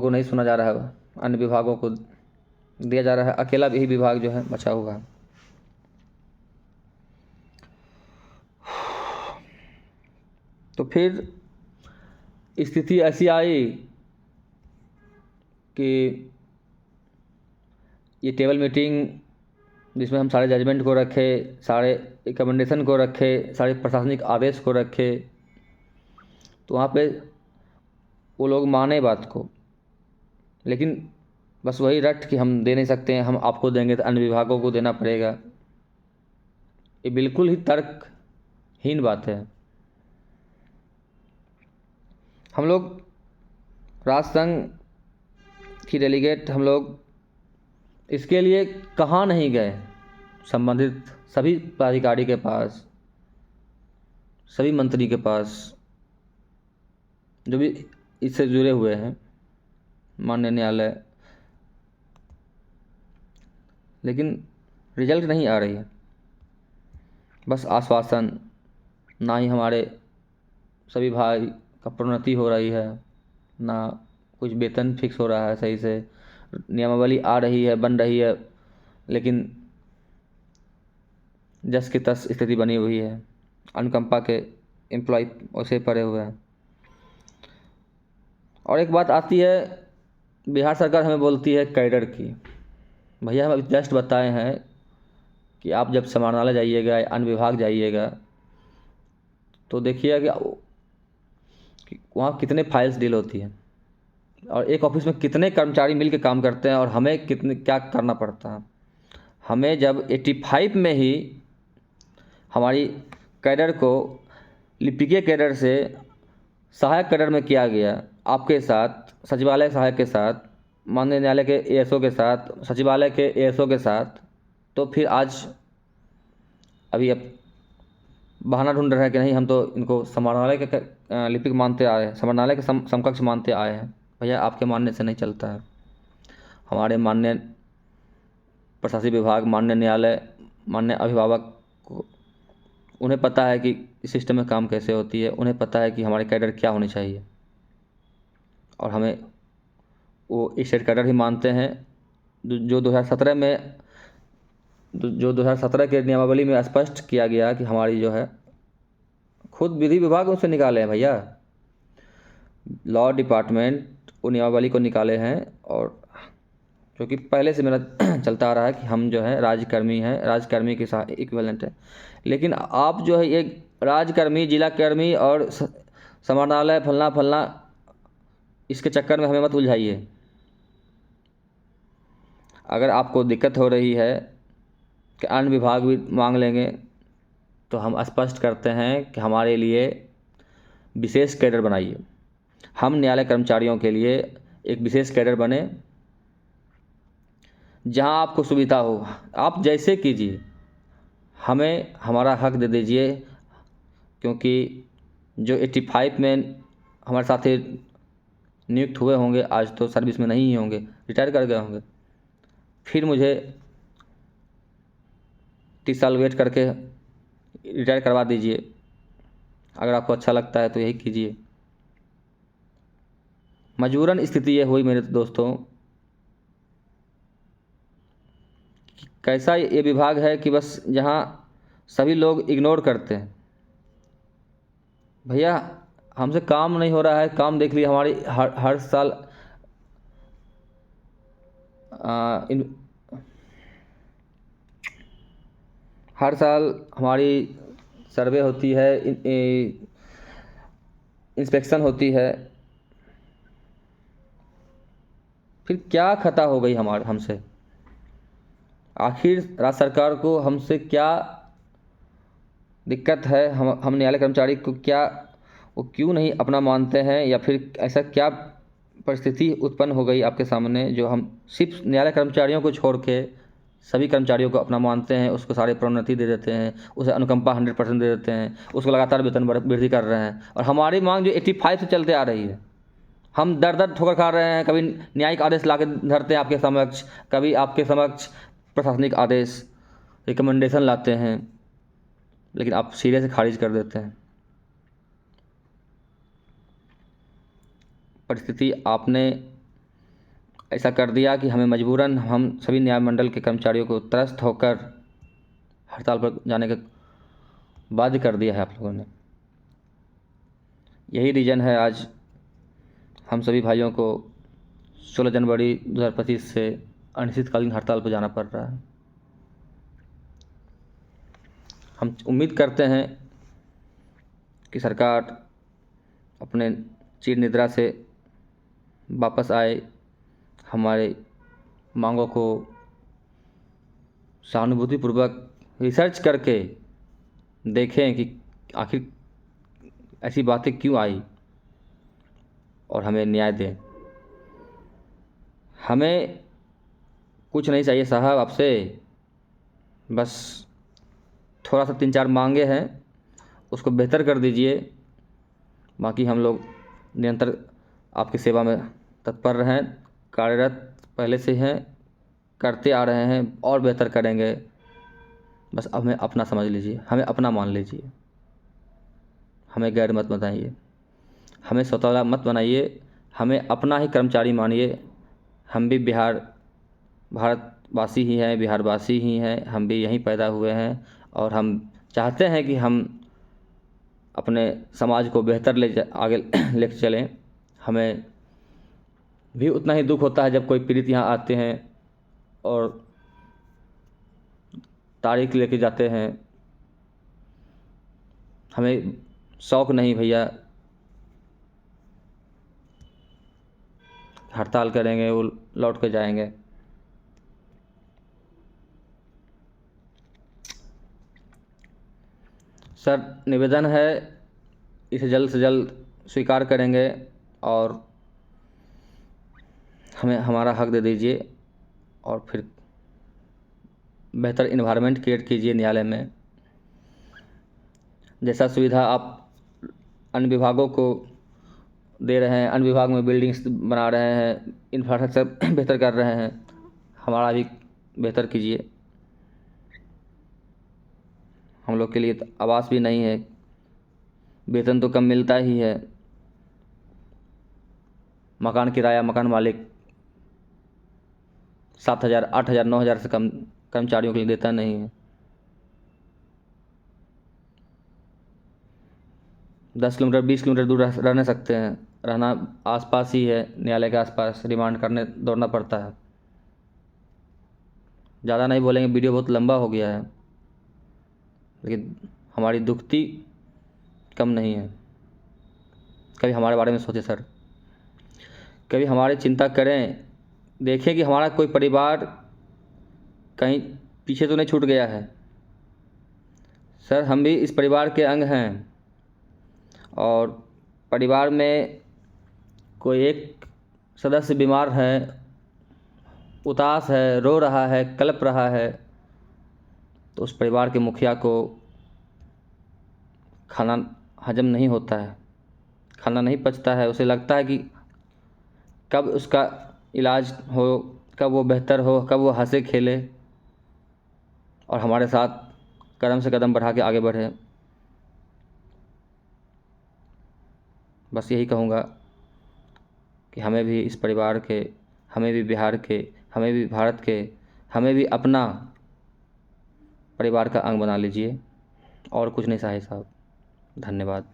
को नहीं सुना जा रहा है, अन्य विभागों को दिया जा रहा है। अकेला यही विभाग जो है बचा हुआ है। तो फिर स्थिति ऐसी आई कि ये टेबल मीटिंग जिसमें हम सारे जजमेंट को रखे, सारे रिकमेंडेशन को रखे, सारे प्रशासनिक आदेश को रखे, तो वहाँ पे वो लोग माने बात को, लेकिन बस वही रट कि हम दे नहीं सकते हैं, हम आपको देंगे तो अन्य विभागों को देना पड़ेगा। ये बिल्कुल ही तर्कहीन बात है। हम लोग राष्ट्र संघ की डेलीगेट हम लोग इसके लिए कहाँ नहीं गए, संबंधित सभी पदाधिकारी के पास, सभी मंत्री के पास, जो भी इससे जुड़े हुए हैं, माननीय न्यायालय, लेकिन रिजल्ट नहीं आ रही है। बस आश्वासन, ना ही हमारे सभी भाई का प्रोन्नति हो रही है, ना कुछ वेतन फिक्स हो रहा है सही से, नियमावली आ रही है, बन रही है, लेकिन जस की तस स्थिति बनी हुई है। अनुकंपा के एम्प्लॉय वैसे पड़े हुए हैं। और एक बात आती है, बिहार सरकार हमें बोलती है कैडर की। भैया हम अभी जस्ट बताए हैं कि आप जब समाहरणालय जाइएगा, अन्य विभाग जाइएगा, तो देखिएगा कि वहाँ कितने फाइल्स डील होती हैं और एक ऑफिस में कितने कर्मचारी मिल के काम करते हैं और हमें क्या करना पड़ता है। हमें जब 85 में ही हमारी कैडर को लिपिकीय कैडर से सहायक कैडर में किया गया, आपके साथ, सचिवालय सहायक के साथ, माननीय न्यायालय के एएसओ के साथ, सचिवालय के एएसओ के साथ, तो फिर आज अभी अब बहाना ढूंढ रहे हैं कि नहीं हम तो इनको समाहरणालय के लिपिक मानते आए हैं, समाहरणालय के समकक्ष मानते आए हैं। भैया आपके मानने से नहीं चलता है। हमारे माननीय प्रशासनिक विभाग, माननीय न्यायालय, माननीय अभिभावक को, उन्हें पता है कि इस सिस्टम में काम कैसे होती है, उन्हें पता है कि हमारे कैडर क्या होनी चाहिए, और हमें वो स्टेट कैडर ही मानते हैं। जो 2017 के नियमावली में स्पष्ट किया गया कि हमारी जो है, खुद विधि विभाग उनसे निकाले हैं भैया, लॉ डिपार्टमेंट वो नियमावली को निकाले हैं। और क्योंकि पहले से मेरा चलता आ रहा है कि हम जो है राज्यकर्मी हैं, राज्यकर्मी के साथ इक्विवेलेंट है, लेकिन आप जो है ये राज्यकर्मी, जिला कर्मी और समाहरणालय फलना फलना, इसके चक्कर में हमें मत उलझाइए। अगर आपको दिक्कत हो रही है कि अन्य विभाग भी मांग लेंगे, तो हम स्पष्ट करते हैं कि हमारे लिए विशेष कैडर बनाइए। हम न्यायालय कर्मचारियों के लिए एक विशेष कैडर बने, जहां आपको सुविधा हो, आप जैसे कीजिए, हमें हमारा हक दे दीजिए। क्योंकि जो 85 में हमारे साथी नियुक्त हुए होंगे, आज तो सर्विस में नहीं ही होंगे, रिटायर कर गए होंगे। फिर मुझे 30 साल वेट करके रिटायर करवा दीजिए। अगर आपको अच्छा लगता है तो यही कीजिए। मजबूरन स्थिति ये हुई मेरे दोस्तों, कैसा ये विभाग है कि बस जहाँ सभी लोग इग्नोर करते हैं। भैया हमसे काम नहीं हो रहा है, काम देख लीजिए हमारी हर साल हर साल हमारी सर्वे होती है, इंस्पेक्शन होती है, फिर क्या खता हो गई हमसे? आखिर राज्य सरकार को हमसे क्या दिक्कत है? हम न्यायालय कर्मचारी को क्या, वो क्यों नहीं अपना मानते हैं, या फिर ऐसा क्या परिस्थिति उत्पन्न हो गई आपके सामने, जो हम सिर्फ न्यायालय कर्मचारियों को छोड़ के सभी कर्मचारियों को अपना मानते हैं, उसको सारे प्रोन्नति दे देते हैं, उसे अनुकंपा 100% दे देते हैं, उसको लगातार वेतन वृद्धि कर रहे हैं। और हमारी मांग जो 85 से चलते आ रही है, हम दर दर ठोकर खा रहे हैं। कभी न्यायिक आदेश ला के धरते हैं आपके समक्ष, कभी आपके समक्ष प्रशासनिक आदेश रिकमेंडेशन लाते हैं, लेकिन आप सिरे से खारिज कर देते हैं। परिस्थिति आपने ऐसा कर दिया कि हमें मजबूरन हम सभी न्याय मंडल के कर्मचारियों को त्रस्त होकर हड़ताल पर जाने का बाध्य कर दिया है आप लोगों ने। यही रीज़न है आज हम सभी भाइयों को 16 जनवरी 2025 से अनिश्चितकालीन हड़ताल पर जाना पड़ रहा है। हम उम्मीद करते हैं कि सरकार अपने चिर निद्रा से वापस आए, हमारे मांगों को सहानुभूतिपूर्वक रिसर्च करके देखें कि आखिर ऐसी बातें क्यों आई और हमें न्याय दें। हमें कुछ नहीं चाहिए साहब आपसे, बस थोड़ा सा 3-4 मांगे हैं, उसको बेहतर कर दीजिए। बाकी हम लोग निरंतर आपकी सेवा में तत्पर रहें, कार्यरत पहले से हैं, करते आ रहे हैं और बेहतर करेंगे। बस हमें अपना समझ लीजिए, हमें अपना मान लीजिए, हमें गैर मत बनाइए, हमें स्वतंत्र मत बनाइए, हमें अपना ही कर्मचारी मानिए। हम भी भारतवासी ही हैं, बिहारवासी ही हैं, हम भी यहीं पैदा हुए हैं और हम चाहते हैं कि हम अपने समाज को बेहतर आगे लेकर चलें। हमें भी उतना ही दुख होता है जब कोई पीड़ित यहाँ आते हैं और तारीख लेके जाते हैं। हमें शौक़ नहीं भैया, हड़ताल करेंगे वो लौट के जाएंगे। सर निवेदन है, इसे जल्द से जल्द स्वीकार करेंगे और हमें हमारा हक दे दीजिए और फिर बेहतर इन्वायरमेंट क्रिएट कीजिए न्यायालय में। जैसा सुविधा आप अन्य विभागों को दे रहे हैं, अन्य विभाग में बिल्डिंग्स बना रहे हैं, इंफ्रास्ट्रक्चर बेहतर कर रहे हैं, हमारा भी बेहतर कीजिए। हम लोग के लिए तो आवास भी नहीं है, वेतन तो कम मिलता ही है, मकान किराया मकान मालिक 7,000 8,000 9,000 से कम कर्मचारियों के लिए देता नहीं है। 10 किलोमीटर 20 किलोमीटर दूर रह नहीं सकते हैं, रहना आसपास ही है, न्यायालय के आसपास रिमांड करने दौड़ना पड़ता है। ज़्यादा नहीं बोलेंगे, वीडियो बहुत लंबा हो गया है, लेकिन हमारी दुखती कम नहीं है। कभी हमारे बारे में सोचें सर, कभी हमारी चिंता करें, देखें कि हमारा कोई परिवार कहीं पीछे तो नहीं छूट गया है। सर हम भी इस परिवार के अंग हैं और परिवार में कोई एक सदस्य बीमार है, उदास है, रो रहा है, कलप रहा है, तो उस परिवार के मुखिया को खाना हजम नहीं होता है, खाना नहीं पचता है। उसे लगता है कि कब उसका इलाज हो, कब वो बेहतर हो, कब वो हंसे खेले और हमारे साथ कदम से कदम बढ़ा के आगे बढ़े। बस यही कहूँगा कि हमें भी इस परिवार के, हमें भी बिहार के, हमें भी भारत के, हमें भी अपना परिवार का अंग बना लीजिए। और कुछ नहीं साहिब साहब, धन्यवाद।